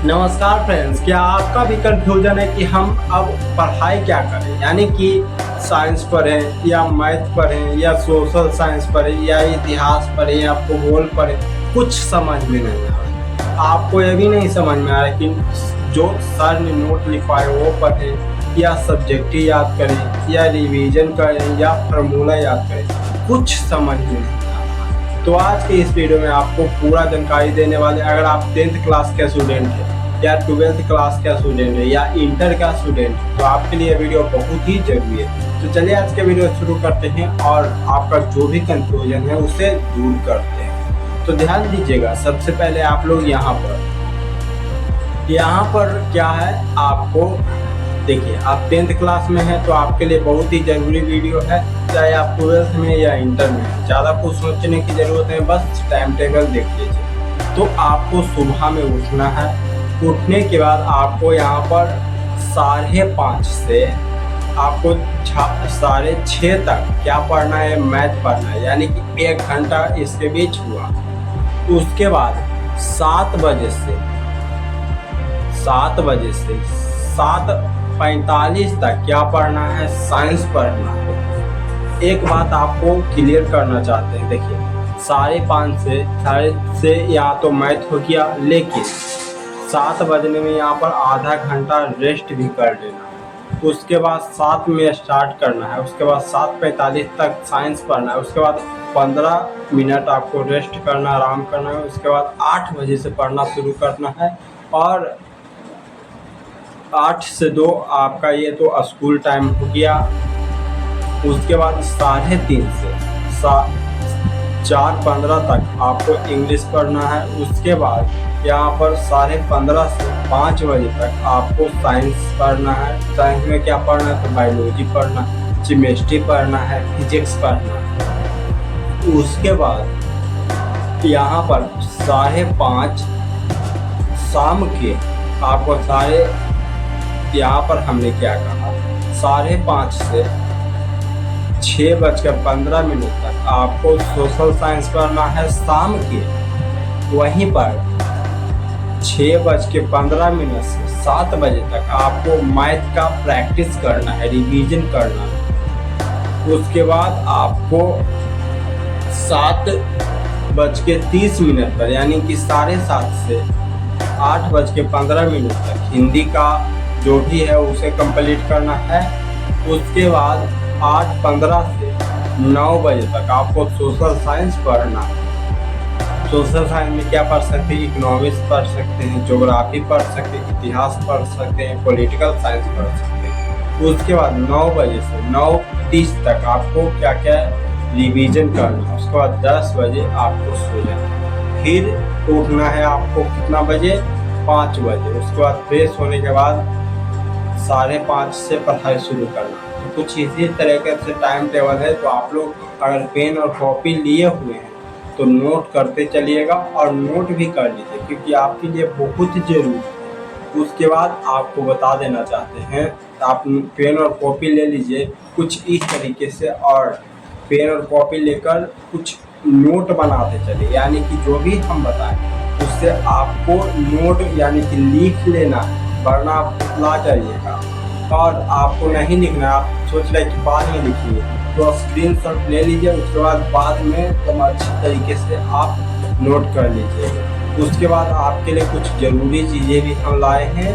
नमस्कार फ्रेंड्स, क्या आपका भी कंफ्यूजन है कि हम अब पढ़ाई क्या करें, यानी कि साइंस पढ़ें या मैथ पढ़ें या सोशल साइंस पढ़ें या इतिहास पढ़ें या भूगोल पढ़ें? कुछ समझ में नहीं आ रहा। आपको ये भी नहीं समझ में आ रहा कि जो सर ने नोट लिखवाए वो पढ़ें या सब्जेक्ट याद करें या रिवीजन करें या फार्मूला याद करें, कुछ समझ में नहीं। तो आज के इस वीडियो में आपको पूरा जानकारी देने वाले। अगर आप 10th क्लास के स्टूडेंट हैं या 12th क्लास का स्टूडेंट है या इंटर का स्टूडेंट है तो आपके लिए वीडियो बहुत ही जरूरी है। तो चलिए आज के वीडियो शुरू करते हैं और आपका जो भी कंफ्यूजन है उसे दूर करते हैं। तो ध्यान दीजिएगा, सबसे पहले आप लोग यहाँ पर क्या है, आपको देखिए आप 10th क्लास में हैं तो आपके लिए बहुत ही ज़रूरी वीडियो है। चाहे आप 12th में या इंटर में, ज़्यादा कुछ सोचने की ज़रूरत है, बस टाइम टेबल देख लीजिए। तो आपको सुबह में उठना है। उठने के बाद आपको यहाँ पर 5:30 से आपको 6:30 तक क्या पढ़ना है, मैथ पढ़ना है, यानी कि 1 घंटा इसके बीच हुआ। उसके बाद 7 बजे से 7:45 तक क्या पढ़ना है, साइंस पढ़ना है। एक बात आपको क्लियर करना चाहते हैं, देखिए 5:30 से या तो मैथ हो गया, लेकिन 7 बजने में यहाँ पर आधा घंटा रेस्ट भी कर लेना। उसके बाद 7 में स्टार्ट करना है, उसके बाद 7:45 तक साइंस पढ़ना है, उसके बाद 15 मिनट आपको रेस्ट करना, आराम करना है। उसके बाद 8 बजे से पढ़ना शुरू करना है और 8 से 2 आपका ये तो स्कूल टाइम हो गया। उसके बाद 3:30 से 4:15 तक आपको इंग्लिश पढ़ना है। उसके बाद यहाँ पर 15:30 से 5 बजे तक आपको साइंस पढ़ना है। साइंस में क्या पढ़ना है, तो बायोलॉजी पढ़ना है, केमिस्ट्री पढ़ना है, फिजिक्स पढ़ना है। उसके बाद यहाँ पर 5:30 शाम के आपको यहाँ पर हमने क्या कहा, 5:30 से 6:15 तक आपको सोशल साइंस पढ़ना है। शाम के वहीं पर 6:15 से 7 बजे तक आपको मैथ का प्रैक्टिस करना है, रिवीजन करना है। उसके बाद आपको 7:30 पर यानी कि 7:30 से 8:15 तक हिंदी का जो भी है उसे कंप्लीट करना है। उसके बाद 8:15 से 9 बजे तक आपको सोशल साइंस पढ़ना है। सोशल साइंस में क्या पढ़ सकते हैं, इकोनॉमिक्स पढ़ सकते हैं, ज्योग्राफी पढ़ सकते हैं, इतिहास पढ़ सकते हैं, पॉलिटिकल साइंस पढ़ सकते हैं। उसके बाद 9 बजे से 9:30 तक आपको क्या क्या रिवीजन करना है। उसके बाद 10 बजे आपको सो जाना, फिर उठना है आपको कितना बजे, 5 बजे। उसके बाद फ्रेश होने के बाद 5:30 से पढ़ाई शुरू करना। तो कुछ इसी तरीके से टाइम टेबल है। तो आप लोग अगर पेन और कॉपी लिए हुए हैं तो नोट करते चलिएगा और नोट भी कर लीजिए, क्योंकि आपके लिए बहुत जरूरी है। उसके बाद आपको बता देना चाहते हैं, आप पेन और कॉपी ले लीजिए कुछ इस तरीके से, और पेन और कॉपी लेकर कुछ नोट बनाते चलिए, यानी कि जो भी हम बताएं उससे आपको नोट यानी कि लिख लेना है, वरना आप भुला जाइएगा। और आपको नहीं लिखना, आप सोच रहे कि बाद में लिखिए, तो स्क्रीनशॉट ले लीजिए। उसके बाद में एकदम अच्छी तरीके से आप नोट कर लीजिएगा। उसके बाद आपके लिए कुछ ज़रूरी चीज़ें भी हम लाए हैं,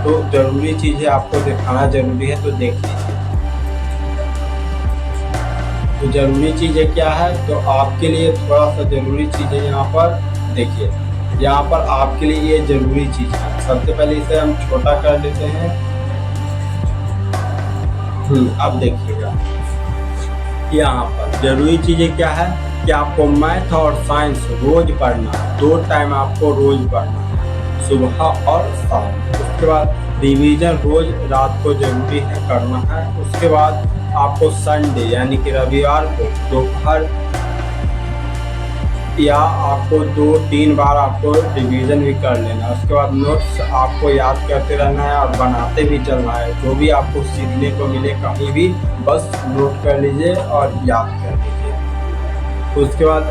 तो ज़रूरी चीज़ें आपको दिखाना ज़रूरी है, तो देख लीजिए। तो ज़रूरी चीज़ें क्या है, तो आपके लिए थोड़ा सा ज़रूरी चीज़ें यहाँ पर देखिए। यहाँ पर आपके लिए ये ज़रूरी चीज़ है। सबसे पहले इसे हम छोटा कर लेते हैं। अब देखिएगा यहाँ पर ज़रूरी चीज़ें क्या है कि आपको मैथ और साइंस रोज़ पढ़ना है। 2 टाइम आपको रोज़ पढ़ना है, सुबह और शाम। उसके बाद रिवीजन रोज़ रात को ज़रूरी है करना है। उसके बाद आपको संडे यानी कि रविवार को दोपहर या आपको 2-3 बार आपको रिवीजन भी कर लेना है। उसके बाद नोट्स आपको याद करते रहना है और बनाते भी चलना है। जो भी आपको सीखने को मिले कहीं भी, बस नोट कर लीजिए और याद कर लीजिए। उसके बाद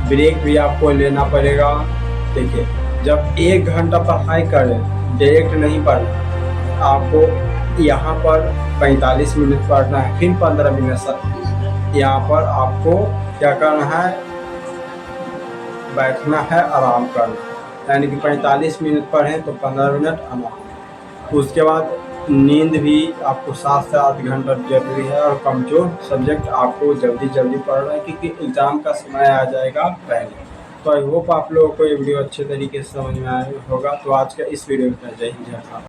ब्रेक भी आपको लेना पड़ेगा। देखिए जब 1 घंटा पढ़ाई करें, डायरेक्ट नहीं पढ़ना, आपको यहाँ पर 45 मिनट पढ़ना है, फिर 15 मिनट यहाँ पर आपको क्या करना है, बैठना है, आराम करना है। यानी कि 45 मिनट पढ़ें तो 15 मिनट आराम। उसके बाद नींद भी आपको 7 से 8 घंटा जरूरी है। और कमजोर सब्जेक्ट आपको जल्दी पढ़ना है, क्योंकि एग्ज़ाम का समय आ जाएगा पहले। तो आई होप आप लोगों को ये वीडियो अच्छे तरीके से समझ में आया होगा। तो आज का इस वीडियो में जय हिंद जय भारत।